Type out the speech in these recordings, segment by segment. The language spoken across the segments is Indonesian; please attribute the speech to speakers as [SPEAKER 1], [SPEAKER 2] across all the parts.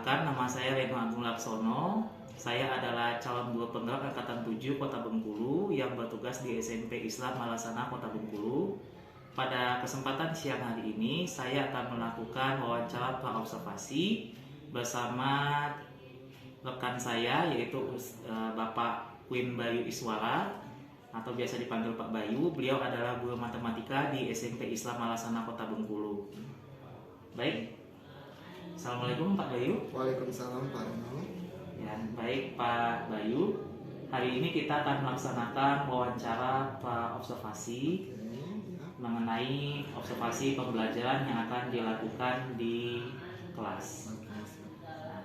[SPEAKER 1] Perkenalkan, nama saya Reno Agung Laksono. Saya adalah calon guru penggerak Angkatan 7 Kota Bengkulu yang bertugas di SMP Islam Malasana Kota Bengkulu. Pada kesempatan siang hari ini, saya akan melakukan wawancara praobservasi bersama rekan saya yaitu Bapak Queen Bayu Iswara atau biasa dipanggil Pak Bayu. Beliau adalah guru matematika di SMP Islam Malasana Kota Bengkulu. Baik, Assalamualaikum Pak Bayu.
[SPEAKER 2] Waalaikumsalam Pak Reno.
[SPEAKER 1] Ya, baik Pak Bayu. Hari ini kita akan melaksanakan wawancara praobservasi
[SPEAKER 2] Oke, ya.
[SPEAKER 1] mengenai observasi pembelajaran yang akan dilakukan di kelas.
[SPEAKER 2] Oke, siap.
[SPEAKER 1] Nah,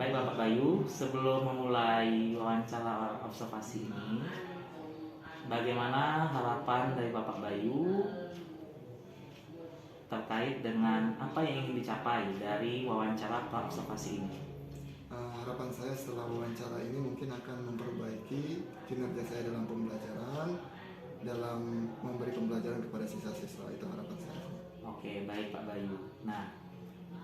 [SPEAKER 1] baik Bapak Bayu, sebelum memulai wawancara observasi ini, bagaimana harapan dari Bapak Bayu terkait dengan apa yang ingin dicapai dari wawancara praobservasi ini?
[SPEAKER 2] Harapan saya setelah wawancara ini mungkin akan memperbaiki kinerja saya dalam pembelajaran, dalam memberi pembelajaran kepada siswa-siswa. Itu harapan saya.
[SPEAKER 1] Oke, baik Pak Bayu. Nah,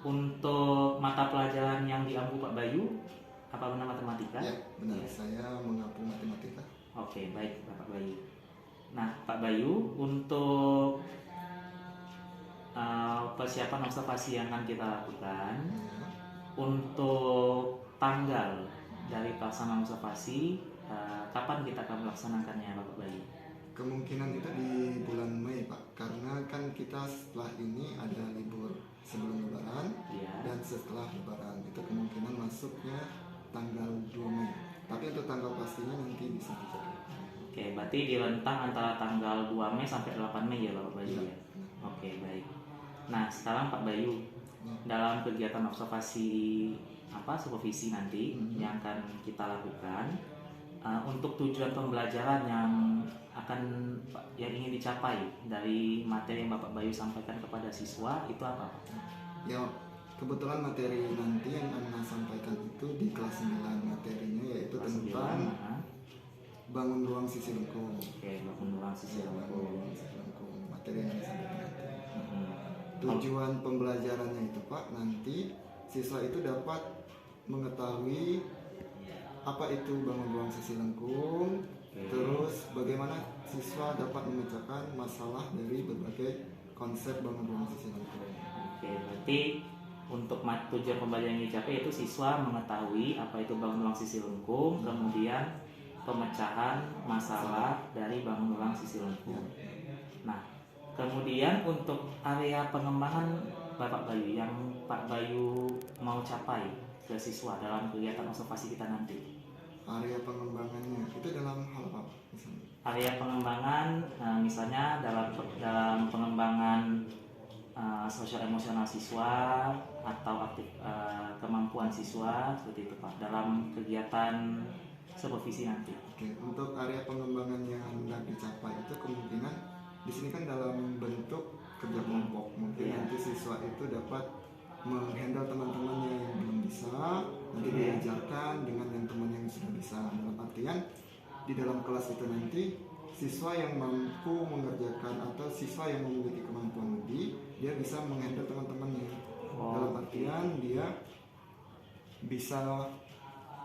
[SPEAKER 1] untuk mata pelajaran yang diampu Pak Bayu, apa benar matematika?
[SPEAKER 2] Ya, benar.
[SPEAKER 1] Ya.
[SPEAKER 2] Saya mengampu matematika.
[SPEAKER 1] Oke, baik Bapak Bayu. Nah, Pak Bayu, untuk persiapan observasi yang akan kita lakukan,
[SPEAKER 2] Ya.
[SPEAKER 1] untuk tanggal dari pelaksanaan observasi, kapan kita akan melaksanakannya Bapak Bayu?
[SPEAKER 2] Kemungkinan itu di bulan Mei, Pak. Karena kan kita setelah ini ada libur sebelum Lebaran
[SPEAKER 1] Ya.
[SPEAKER 2] dan setelah Lebaran. Itu kemungkinan masuknya tanggal 2 Mei. Tapi untuk tanggal pastinya nanti bisa dicari.
[SPEAKER 1] Oke, berarti di rentang antara tanggal 2 Mei sampai 8 Mei ya Bapak Bayu ya? Oke, baik. Nah, sekarang Pak Bayu, dalam kegiatan observasi supervisi nanti yang akan kita lakukan, untuk tujuan pembelajaran yang ingin dicapai dari materi yang Bapak Bayu sampaikan kepada siswa itu apa Pak?
[SPEAKER 2] Ya, kebetulan materi nanti yang Anda sampaikan itu di kelas 9 materinya yaitu
[SPEAKER 1] Kelas
[SPEAKER 2] tentang
[SPEAKER 1] 9,
[SPEAKER 2] bangun ruang sisi lengkung.
[SPEAKER 1] Oke, bangun ruang sisi
[SPEAKER 2] Bangun
[SPEAKER 1] lengkung.
[SPEAKER 2] ruang sisi lengkung. Materi yang disampaikan nanti.
[SPEAKER 1] Mhm.
[SPEAKER 2] Tujuan pembelajarannya itu Pak, nanti siswa itu dapat mengetahui apa itu bangun ruang sisi lengkung, terus bagaimana siswa dapat memecahkan masalah dari berbagai konsep bangun ruang sisi lengkung.
[SPEAKER 1] Oke, berarti untuk tujuan pembelajaran yang dicapai itu siswa mengetahui apa itu bangun ruang sisi lengkung, kemudian pemecahan masalah dari bangun ruang sisi lengkung. Nah, kemudian untuk area pengembangan Bapak Bayu yang Pak Bayu mau capai ke siswa dalam kegiatan observasi kita nanti.
[SPEAKER 2] Area pengembangannya itu dalam hal apa Pak, misalnya?
[SPEAKER 1] Area pengembangan misalnya dalam pengembangan sosial emosional siswa atau kemampuan siswa seperti itu Pak dalam kegiatan supervisi nanti.
[SPEAKER 2] Oke, untuk area pengembangan yang hendak dicapai itu kemungkinan di sini kan dalam bentuk kerja kelompok. Mungkin
[SPEAKER 1] Iya.
[SPEAKER 2] nanti siswa itu dapat menghandle teman-temannya yang belum bisa, nanti diajarkan dengan yang teman yang sudah bisa. Dalam artian di dalam kelas itu nanti siswa yang mampu mengerjakan atau siswa yang memiliki kemampuan lebih, dia bisa menghandle teman-temannya. Dalam artian dia bisa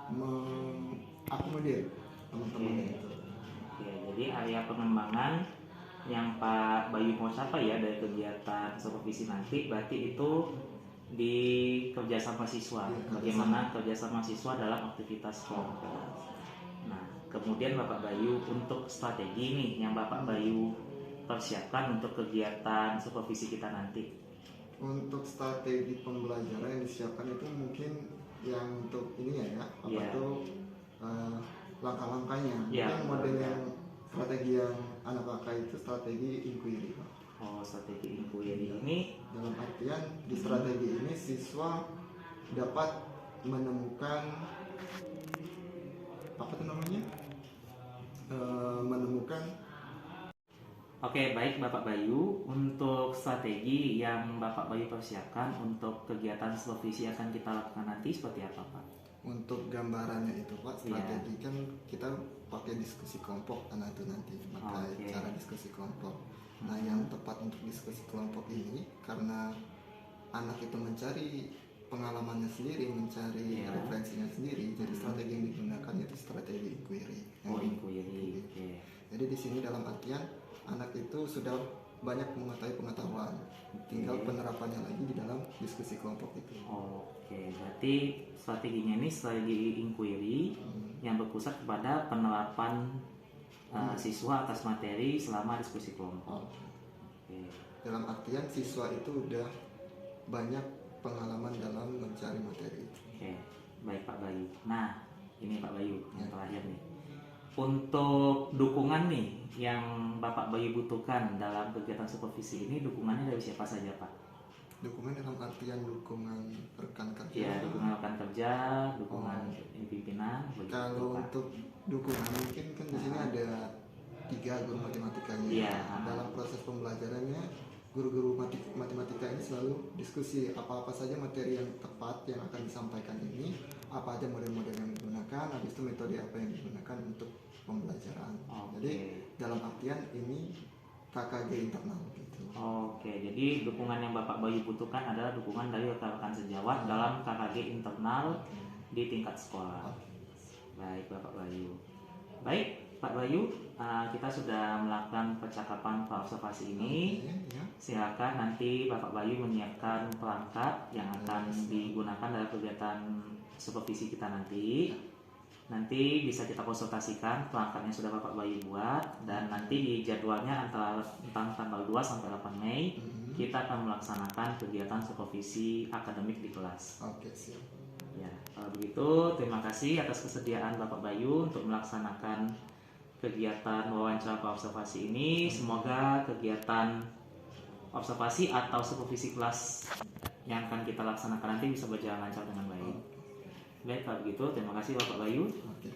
[SPEAKER 2] mengakomodir teman-temannya itu.
[SPEAKER 1] Oke, jadi area pengembangan yang Pak Bayu mau capai ya dari kegiatan supervisi nanti berarti itu di kerjasama siswa.
[SPEAKER 2] Iya,
[SPEAKER 1] Bagaimana kerjasama siswa dalam aktivitas kelompok. Nah, kemudian Bapak Bayu untuk strategi nih yang Bapak Bayu persiapkan untuk kegiatan supervisi kita nanti.
[SPEAKER 2] Untuk strategi pembelajaran yang disiapkan itu mungkin yang untuk ini ya, apa
[SPEAKER 1] Iya.
[SPEAKER 2] tuh langkah-langkahnya.
[SPEAKER 1] Iya,
[SPEAKER 2] Mungkin model
[SPEAKER 1] betul.
[SPEAKER 2] yang strategi yang anak pakai itu strategi inquiry Pak.
[SPEAKER 1] Oh, strategi inquiry ini
[SPEAKER 2] Dalam artian di strategi ini siswa dapat menemukan apa tuh namanya? Menemukan.
[SPEAKER 1] Oke, baik Bapak Bayu. Untuk strategi yang Bapak Bayu persiapkan untuk kegiatan supervisi yang akan kita lakukan nanti seperti apa Pak?
[SPEAKER 2] Untuk gambarannya itu Pak,
[SPEAKER 1] Iya.
[SPEAKER 2] strategi kan kita pakai diskusi kelompok anak itu nanti pakai
[SPEAKER 1] Oke.
[SPEAKER 2] cara diskusi kelompok. Nah yang tepat untuk diskusi kelompok ini karena anak itu mencari pengalamannya sendiri, mencari
[SPEAKER 1] Iya.
[SPEAKER 2] referensinya sendiri. Jadi strategi yang digunakan itu strategi inquiry.
[SPEAKER 1] Oh, inquiry. Oke.
[SPEAKER 2] Jadi di sini dalam artian anak itu sudah banyak mengetahui pengetahuan, tinggal
[SPEAKER 1] Oke.
[SPEAKER 2] penerapannya lagi di dalam diskusi kelompok itu.
[SPEAKER 1] Oke, berarti strateginya ini strategi inquiry yang berpusat kepada penerapan siswa atas materi selama diskusi kelompok. Oke.
[SPEAKER 2] Dalam artian siswa itu udah banyak pengalaman dalam mencari materi.
[SPEAKER 1] Oke, baik Pak Bayu. Nah, ini Pak Bayu yang terakhir nih. Untuk dukungan nih yang Bapak Bayu butuhkan dalam kegiatan supervisi ini, dukungannya dari siapa saja Pak?
[SPEAKER 2] Dukungan dalam artian dukungan rekan kerja.
[SPEAKER 1] Ya, dukungan rekan kerja, dukungan pimpinan. begitu,
[SPEAKER 2] Kalau
[SPEAKER 1] Pak.
[SPEAKER 2] untuk dukungan mungkin kan di sini ada 3 guru matematikanya.
[SPEAKER 1] Iya.
[SPEAKER 2] Dalam proses pembelajarannya guru-guru matematika ini selalu diskusi apa-apa saja materi yang tepat yang akan disampaikan ini, apa aja model-model yang digunakan, habis itu metode apa yang digunakan untuk pembelajaran.
[SPEAKER 1] Oke.
[SPEAKER 2] Jadi dalam artian ini KKG internal gitu.
[SPEAKER 1] Oke, jadi dukungan yang Bapak Bayu butuhkan adalah dukungan dari rekan-rekan sejawat dalam KKG internal di tingkat sekolah. Baik Bapak Bayu. Baik Pak Bayu, kita sudah melakukan percakapan observasi ini.
[SPEAKER 2] Ya.
[SPEAKER 1] Silakan nanti Bapak Bayu menyiapkan perangkat yang akan digunakan dalam kegiatan supervisi kita nanti. Nanti bisa kita konsultasikan perangkatnya sudah Bapak Bayu buat, dan nanti di jadwalnya antara tanggal 2 sampai 8 Mei kita akan melaksanakan kegiatan supervisi akademik di kelas.
[SPEAKER 2] Oke, siap.
[SPEAKER 1] Ya, kalau begitu terima kasih atas kesediaan Bapak Bayu untuk melaksanakan kegiatan wawancara observasi ini. Semoga kegiatan observasi atau supervisi kelas yang akan kita laksanakan nanti bisa berjalan lancar dengan baik. Baik, kalau begitu terima kasih Bapak Bayu.
[SPEAKER 2] Oke.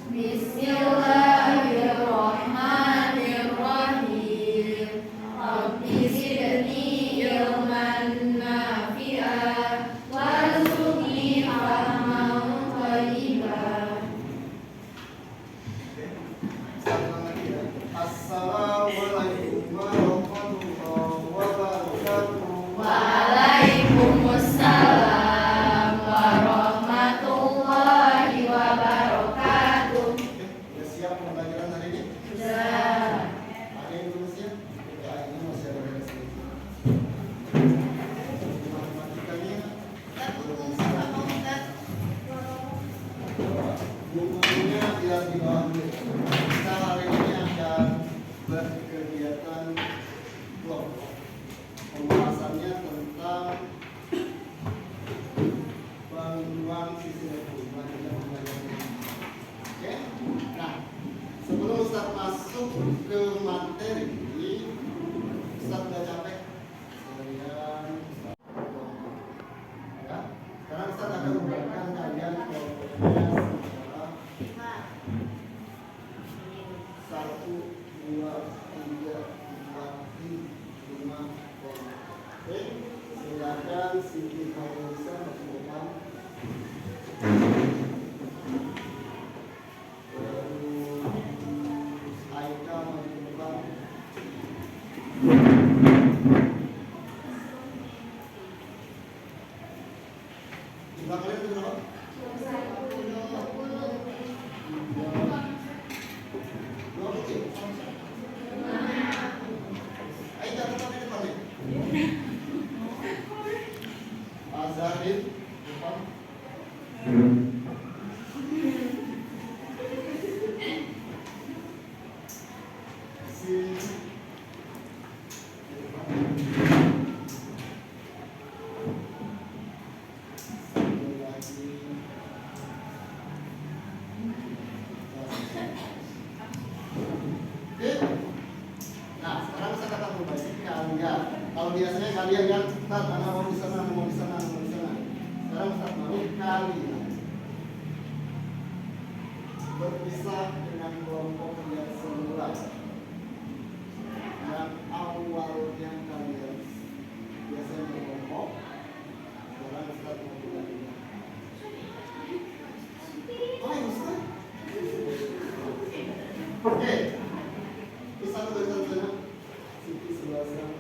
[SPEAKER 3] Bismillahirrahmanirrahim. Rabbi zidni ilman nafi'an warzuqni fahman thayyiban.
[SPEAKER 2] Assalamualaikum warahmatullahi wabarakatuh.
[SPEAKER 3] Waalaikumsalam warahmatullahi wabarakatuh.
[SPEAKER 2] Sudah siap pembelajaran hari ini?
[SPEAKER 3] Sudah.
[SPEAKER 2] Ada yang belum siap? Ya, ini masih ada beres sedikit. Matematikanya bukunya biar di bawah dulu. Kita hari ini akan berkegiatan kelompok. Pembahasannya tentang bangunan sisi pembelajaran. Oke? Nah, sebelum Ustaz masuk ke materi, Ustaz udah capek. Ya, sekarang Ustaz akan memberikan kalian kelompoknya secara 1, 2, 3, 4, 5 kelompok. Oke, silakan Siti Faiza maju ke depan. Terus Aika maju ke depan. Jumlah kalian itu berapa? 20. Aika tetap di depan nih. Azharin depan. Sini depan. Satu lagi. Oke. Nah, sekarang saya akan membagi kalian. Kalau biasanya kalian kan, Ustaz, anak mau di sana, mau di sana, mau di sana. Sekarang Ustaz mau kalian berpisah dengan kelompok yang semula. Yang awalnya kalian biasanya berkelompok. Sekarang Ustaz mau kalian. Oh, ya, Ustaz. Oke. Bisa tuh dari sana. Siti sebelah sana.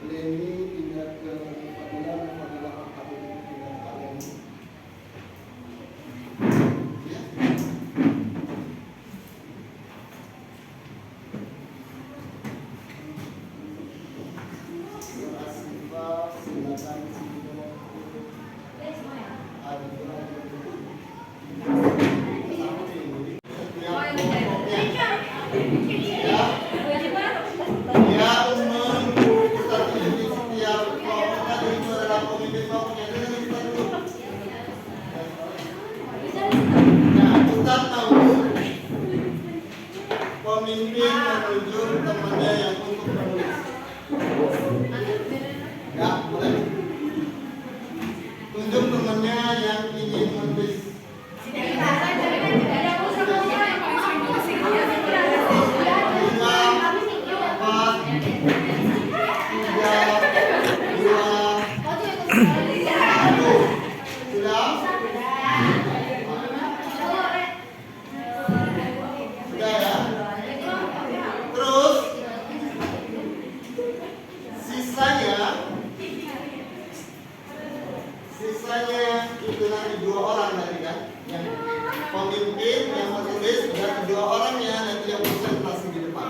[SPEAKER 2] Leni pindah ke Fadilah akademi pindah ke Leni. Ya. Asifa silakan pemimpin menunjuk temannya yang untuk menulis. Ya, boleh. Tunjuk temannya yang ingin menulis. Sisanya itu nanti 2 orang tadi kan, yang pemimpin, yang menulis, dan 2 orangnya nanti yang presentasi di depan.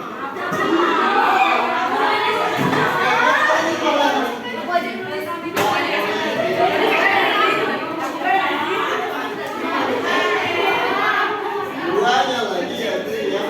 [SPEAKER 2] Duanya lagi ya itu yang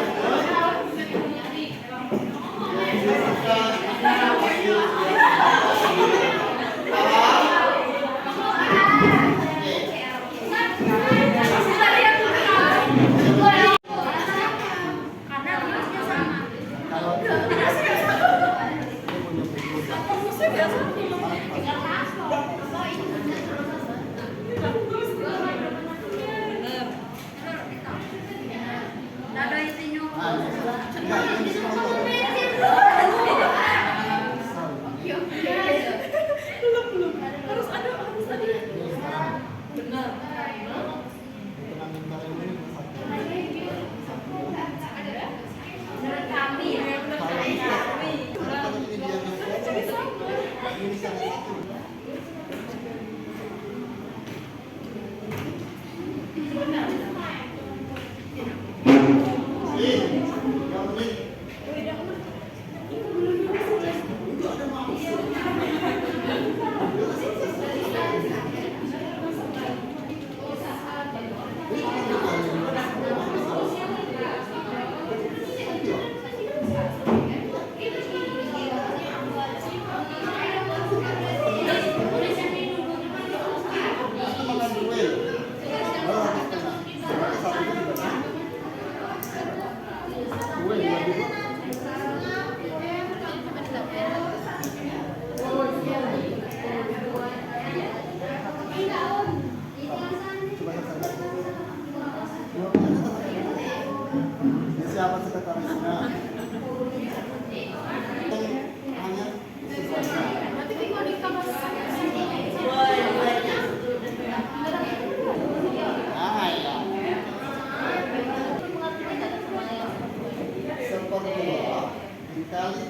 [SPEAKER 2] siapa sekretarisnya? Hanya seperdua dikali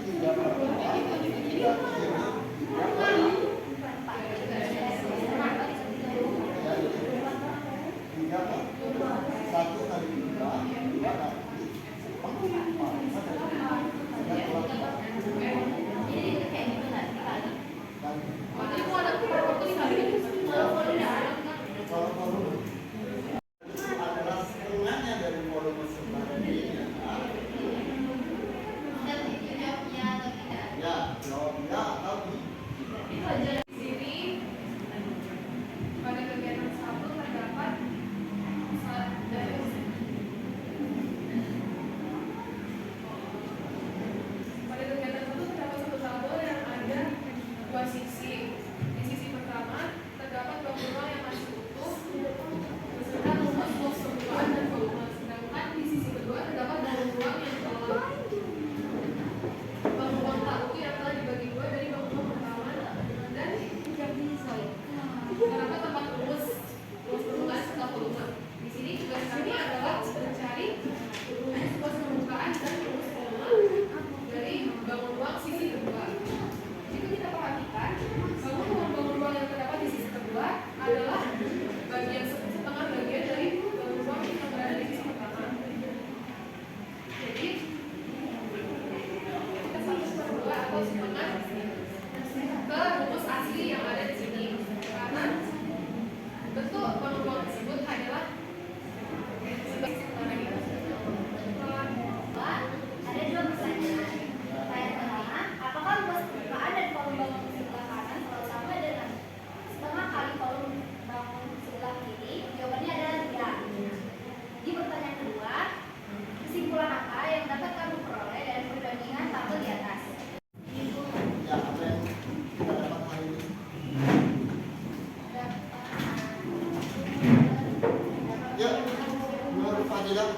[SPEAKER 2] 1 kali 2 kali. Adalah setengahnya dari volume sebaran ini. Ya, jawab ya.
[SPEAKER 4] ke rumus asli yang ada di sini, karena bentuk peluang tersebut adalah
[SPEAKER 5] Ada dua pertanyaan. Pertanyaan pertama, apakah luas permukaan dan kolom bangun sebelah kanan selalu sama dengan setengah kali kolom bangun sebelah kiri? Jawabannya adalah tidak. Di pertanyaan kedua, kesimpulan apa yang dapat kamu peroleh dari perbandingan tabel di atas?
[SPEAKER 2] Ya, apa yang kita dapat hari ini? Ya, menurut Fadilah.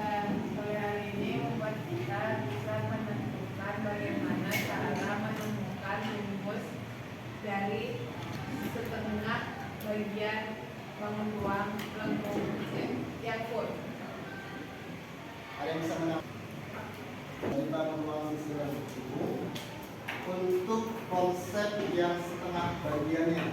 [SPEAKER 4] Dan sore hari ini membuat kita bisa menentukan bagaimana cara menemukan rumus dari setengah bagian bangun ruang lengkung yang full.
[SPEAKER 2] Ada yang bisa menang dari bangun ruang sisi itu untuk konsep yang setengah bagiannya,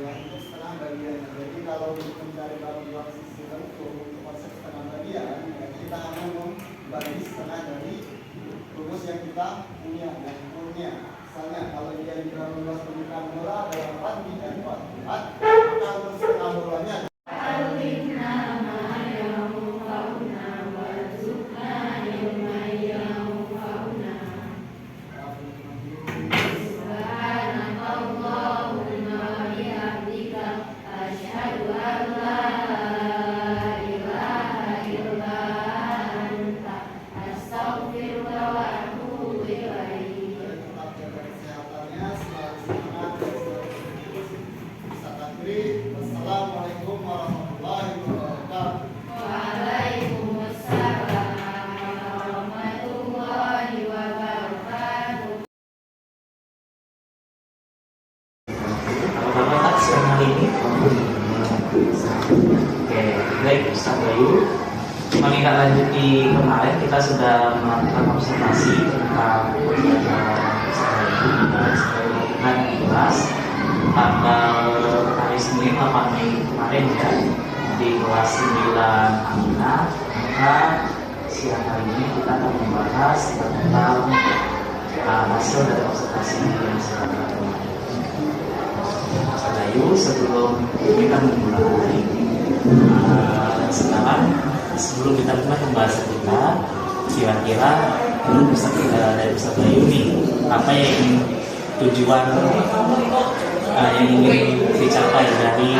[SPEAKER 2] ya, untuk setengah bagiannya. Jadi kalau untuk mencari bangun ruang sisi lengkung untuk konsep setengah bagian, ya, kita akan membagi setengah dari rumus yang kita punya dan punya. Misalnya kalau dia di bangun ruang permukaan bola adalah 4 dan 4, maka untuk setengah bolanya tetap jaga kesehatannya, selalu semangat, bisa takbir. Wassalamualaikum warahmatullahi wabarakatuh.
[SPEAKER 3] Waalaikumsalam warahmatullahi wabarakatuh.
[SPEAKER 1] Apa kabar Kak siang hari ini? Oke, baik Ustaz Bayu. Mengingat lanjut di kemarin kita sudah melakukan observasi tentang pembelajaran Ustaz Bayu dengan kelas tanggal hari Senin 8 Mei kemarin ya di kelas 9 Aminah. Maka siang hari ini kita akan membahas tentang hasil dari observasi yang sudah kita kemarin. Mas Bayu, sebelum kita memulai sekarang, sebelum kita mulai pembahasan kita, kira-kira dari Ustaz Bayu nih, apa yang tujuan yang ingin dicapai dari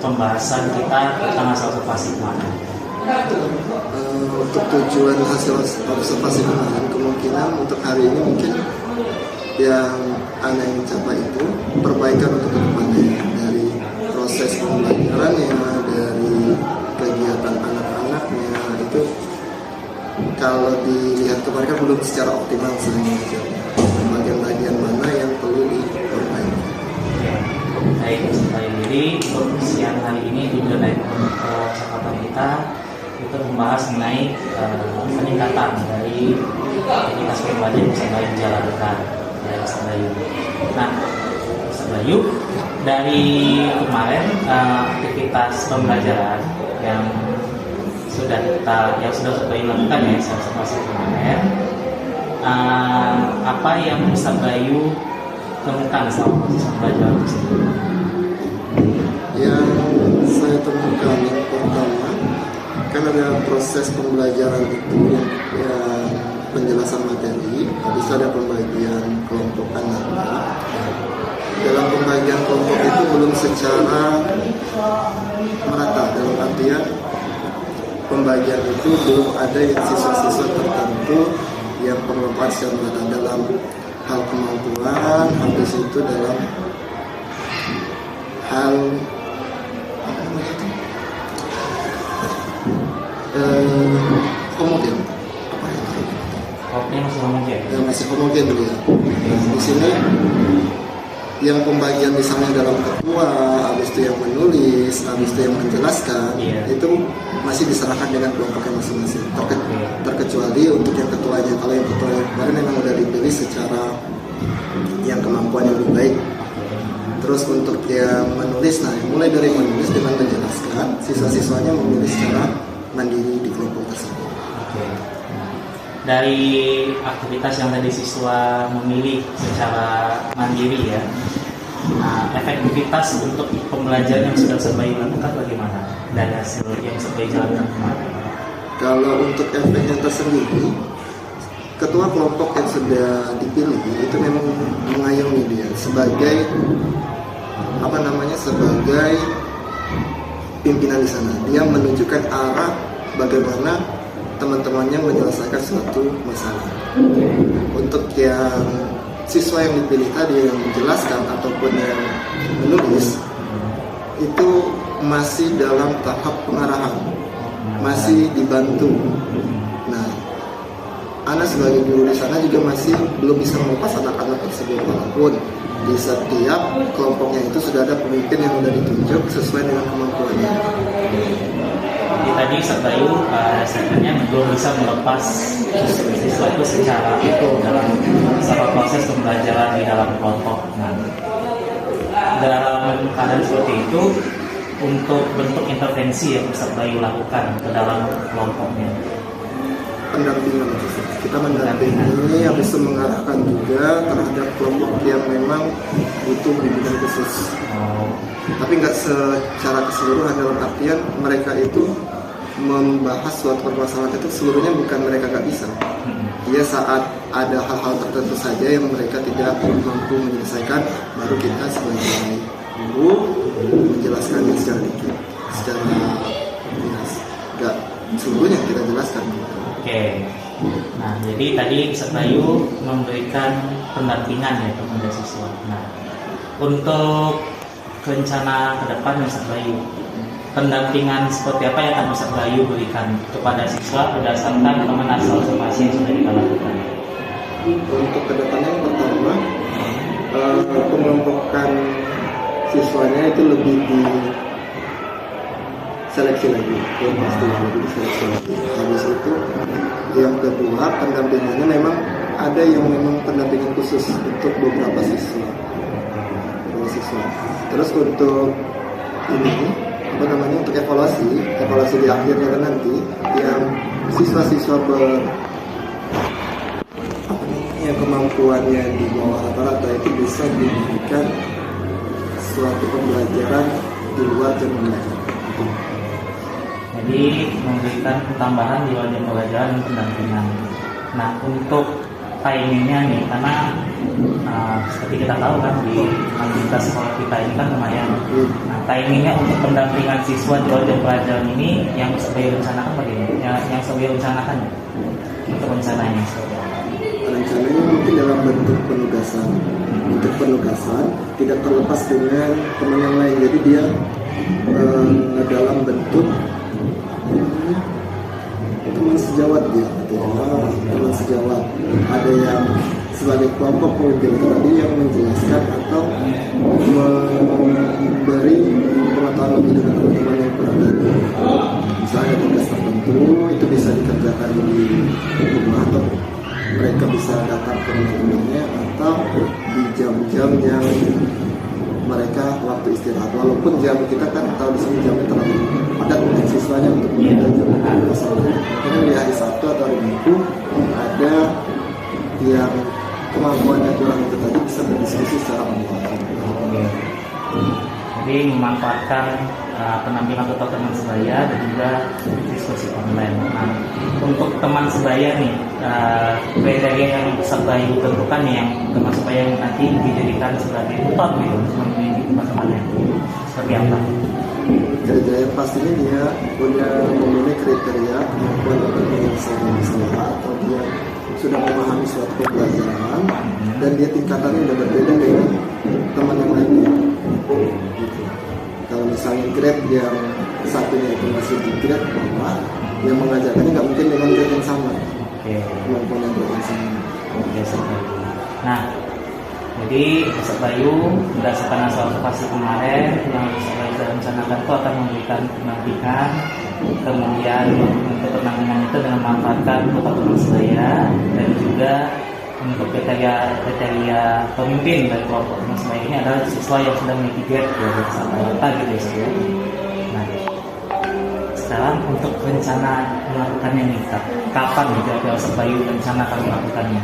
[SPEAKER 1] pembahasan kita tentang hasil observasi kemarin?
[SPEAKER 2] Untuk tujuan hasil observasi kemarin, kemungkinan untuk hari ini mungkin yang Anda ingin capai itu perbaikan untuk kedepannya dari proses pembelajarannya, dari kegiatan anak-anaknya itu kalau dilihat kemarin kan belum secara optimal sebenarnya. Bagian-bagian mana yang perlu diperbaiki.
[SPEAKER 1] Baik, jadi untuk siang hari ini juga dari catatan kita membahas mengenai peningkatan dari aktivitas pembelajaran yang bisa baik dijalankan oleh Ustaz Bayu. Nah, Ustaz Bayu, dari kemarin aktivitas pembelajaran yang sudah Ustaz Bayu lakukan ya observasi kemarin, apa yang Ustaz Bayu temukan selama proses pembelajaran tersebut?
[SPEAKER 2] Yang saya temukan yang pertama, kan ada proses pembelajaran itu yang penjelasan materi, habis itu ada pembagian kelompok anak. Dalam pembagian kelompok itu belum secara merata, dalam artian pembagian itu belum ada yang siswa-siswa tertentu yang bermanfaat secara merata dalam hal kemampuan, habis itu dalam hal apa namanya itu homogen, apa itu?
[SPEAKER 1] Masih homogen.
[SPEAKER 2] Masih homogen dulu ya. Di sini yang pembagian misalnya dalam ketua, habis itu yang menulis, habis itu yang menjelaskan, itu masih diserahkan dengan kelompoknya masing-masing. Terkecuali untuk yang ketuanya, kalau yang ketuanya kemarin memang sudah dipilih secara yang kemampuan yang lebih baik. Terus untuk yang menulis, nah mulai dari menulis dengan menjelaskan, siswa-siswanya menulis secara mandiri di kelompok tersebut.
[SPEAKER 1] dari aktivitas yang tadi siswa memilih secara mandiri ya, nah, efektivitas untuk pembelajaran yang sudah Bayu lakukan bagaimana dari hasil yang Bayu jalankan kemarin?
[SPEAKER 2] Kalau untuk efeknya tersendiri, ketua kelompok yang sudah dipilih itu memang mengayomi dia sebagai sebagai pimpinan di sana. Dia menunjukkan arah bagaimana teman-temannya menyelesaikan suatu masalah. Untuk yang siswa yang dipilih tadi yang menjelaskan ataupun yang menulis itu masih dalam tahap pengarahan, masih dibantu. Nah, Ana sebagai guru di sana juga masih belum bisa melepas anak-anak tersebut, walaupun di setiap kelompoknya itu sudah ada pemimpin yang sudah ditunjuk sesuai dengan kemampuannya.
[SPEAKER 1] Jadi tadi Bayu sebenarnya belum bisa melepas siswa itu secara itu dalam proses pembelajaran di dalam kelompok. Nah, dalam keadaan seperti itu, untuk bentuk intervensi yang Ustaz Bayu lakukan ke dalam kelompoknya,
[SPEAKER 2] pendampingan, kita mendampingi, habis itu mengarahkan juga terhadap kelompok yang memang butuh bimbingan khusus. Tapi nggak secara keseluruhan, dalam artian mereka itu membahas suatu permasalahan itu seluruhnya bukan mereka nggak bisa. Dia saat ada hal-hal tertentu saja yang mereka tidak mampu menyelesaikan, baru kita sebagai guru menjelaskannya secara dikit, secara jelas. Nggak seluruhnya kita jelaskan.
[SPEAKER 1] Oke. Nah, jadi tadi Ustaz Bayu memberikan pendampingan ya kepada siswa. Nah, untuk rencana ke depan Ustaz Bayu, pendampingan seperti apa yang akan Ustaz Bayu berikan kepada siswa berdasarkan teman observasi yang sudah kita lakukan?
[SPEAKER 2] Untuk kedepannya yang pertama, pengelompokan siswanya itu lebih di seleksi lagi, yang pasti lebih diseleksi lagi. Habis itu yang kedua, pendampingannya memang ada yang memang pendampingan khusus untuk beberapa siswa. Terus untuk ini untuk evaluasi di akhirnya nanti yang siswa-siswa yang kemampuannya di bawah rata-rata itu bisa diberikan suatu pembelajaran di luar jam belajar.
[SPEAKER 1] Jadi memberikan tambahan di luar jam pelajaran dan pendampingan. Nah, untuk timingnya nih, karena seperti kita tahu kan di aktivitas sekolah kita ini kan lumayan. Nah, timingnya untuk pendampingan siswa di luar jam pelajaran ini yang Bayu rencanakan bagaimana? Yang Bayu rencanakan untuk rencananya seperti apa?
[SPEAKER 2] Rencananya mungkin dalam bentuk penugasan. Untuk penugasan tidak terlepas dengan teman yang lain. Jadi dia dalam bentuk teman sejawat dia, teman sejawat. Ada yang sebagai kelompok pemimpin tadi yang menjelaskan atau memberi pengetahuan lebih dengan teman-teman yang berada. Misalnya tugas tertentu itu bisa dikerjakan di rumah atau mereka bisa datang ke teman-temannya atau di jam-jam yang mereka waktu istirahat. Walaupun jam kita kan tahu di sini jamnya terlalu padat untuk siswanya untuk belajar. Mungkin di hari Sabtu atau hari Minggu ada yang kemampuannya kurang itu tadi bisa berdiskusi secara online.
[SPEAKER 1] Jadi memanfaatkan penampilan ketua teman sebaya dan juga diskusi online. Nah, untuk teman sebaya nih, kriteria yang Ustaz Bayu tentukan nih yang teman sebaya yang nanti dijadikan sebagai tutor gitu, memiliki teman-temannya seperti apa?
[SPEAKER 2] Kriteria pastinya dia punya memenuhi kriteria kemampuan untuk menyelesaikan masalah atau dia sudah memahami suatu pembelajaran dan dia tingkatannya sudah berbeda dengan teman yang lainnya. Gitu. Kalau misalnya grade yang satunya itu masih di grade bawah, yang mengajarkannya nggak mungkin dengan grade yang sama. Kemampuan yang grade yang sama.
[SPEAKER 1] Nah, jadi Ustaz Bayu berdasarkan hasil observasi kemarin yang Ustaz Bayu sudah rencanakan itu akan memberikan pendampingan, kemudian untuk pendampingan itu dengan memanfaatkan kota teman sebaya dan juga untuk kriteria pemimpin dari kelompok teman sebaya ini adalah siswa yang sudah memiliki grade ya rata gitu ya. Nah, sekarang untuk rencana melakukannya nih, kapan nih kira-kira Ustaz Bayu rencana akan melakukannya?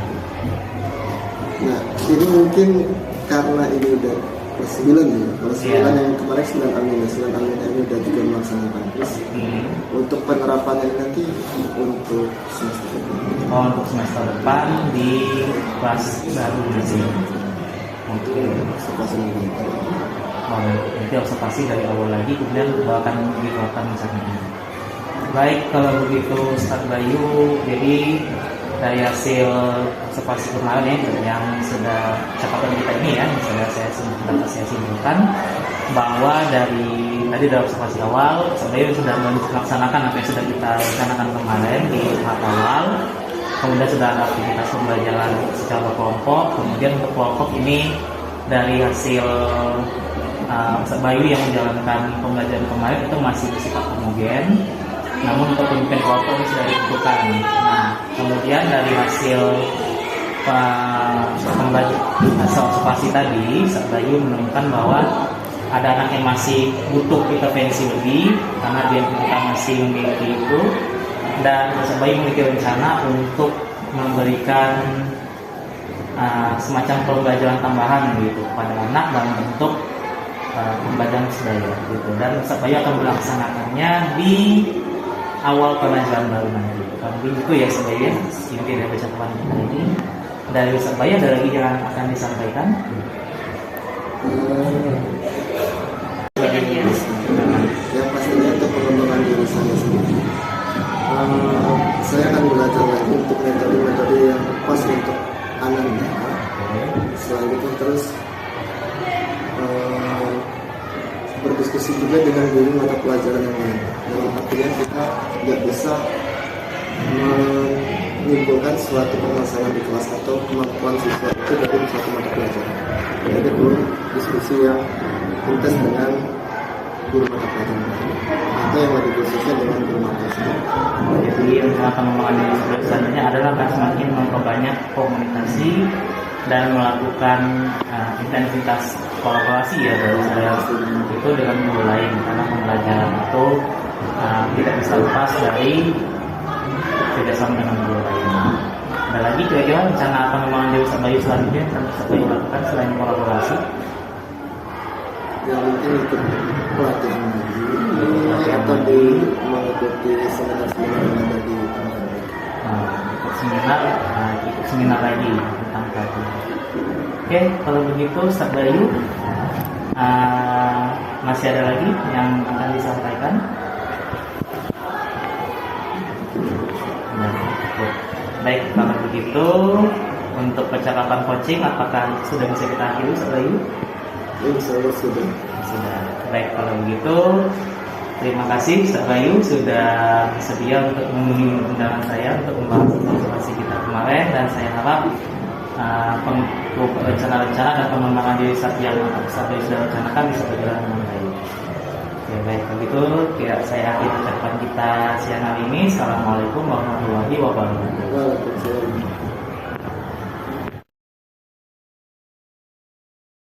[SPEAKER 2] Nah, ini mungkin karena ini udah kelas 9 ya. Kelas 9 yang kemarin 9 amin ini udah juga melaksanakan. Terus untuk penerapannya nanti untuk semester depan.
[SPEAKER 1] Oh, untuk semester depan di kelas baru gitu. Oke.
[SPEAKER 2] Observasi nanti.
[SPEAKER 1] Oh, nanti observasi dari awal lagi, kemudian akan dikeluarkan misalnya. Baik, kalau begitu Ustaz Bayu, jadi dari hasil observasi kemarin ya, yang sudah catatan kita ini ya, misalnya saya simpulkan bahwa dari observasi awal, Ustaz Bayu sudah melaksanakan apa yang sudah kita rencanakan kemarin di tahap awal. Kemudian sudah ada aktivitas pembelajaran secara kelompok. Kemudian untuk kelompok ini dari hasil Ustaz Bayu yang menjalankan pembelajaran kemarin itu masih bersifat homogen. Namun untuk pemimpin kelompok ini sudah ditentukan. Nah, kemudian dari hasil observasi tadi, Ustaz Bayu menemukan bahwa ada anak yang masih butuh intervensi lebih karena kita masih memiliki itu, dan Ustaz Bayu memiliki rencana untuk memberikan semacam pembelajaran tambahan gitu pada anak dalam bentuk pembelajaran budaya gitu, dan Ustaz Bayu akan melaksanakannya di awal pelajaran baru nanti. Tapi itu ya Ustaz Bayu, inti dari percakapan kita ini. Dari Ustaz Bayu ada lagi yang akan disampaikan?
[SPEAKER 2] Yang pastinya untuk pengembangan diri saya sendiri. Saya akan belajar lagi untuk metode-metode yang pas untuk anak-anak. Selain itu terus berdiskusi juga dengan guru mata pelajaran yang lain. Dalam artian kita tidak bisa menyimpulkan suatu permasalahan di kelas atau kemampuan siswa itu dari suatu mata pelajaran. Jadi perlu diskusi yang intens dengan guru mata pelajaran lain atau yang lebih khususnya dengan guru mata sendiri.
[SPEAKER 1] Jadi rencana pengembangan diri selanjutnya adalah semakin memperbanyak komunikasi dan melakukan intensitas kolaborasi ya dari saya itu dengan guru lain, karena pembelajaran itu tidak bisa lepas dari kerjasama dengan guru lain. Ada lagi kira-kira rencana pengembangan diri Ustaz Bayu selanjutnya yang Ustaz Bayu lakukan selain kolaborasi?
[SPEAKER 2] Yang mungkin ikut pelatihan lagi atau di mengikuti seminar-seminar yang ada di tempat.
[SPEAKER 1] Ikut seminar lagi tentang pelatihan. Oke, kalau begitu Ustaz Bayu, masih ada lagi yang akan disampaikan? Nah, baik, kalau begitu untuk percakapan coaching apakah sudah bisa kita akhiri Ustaz Bayu?
[SPEAKER 2] Insya Allah sudah.
[SPEAKER 1] Baik, kalau begitu terima kasih Ustaz Bayu sudah bersedia untuk memenuhi undangan saya untuk membahas informasi kita kemarin, dan saya harap rencana-rencana dan pengembangan diri yang Ustaz Bayu sudah rencanakan bisa berjalan dengan baik. Ya, baik, begitu saya akhiri percakapan kita siang hari ini. Assalamualaikum warahmatullahi wabarakatuh.
[SPEAKER 2] Waalaikumsalam.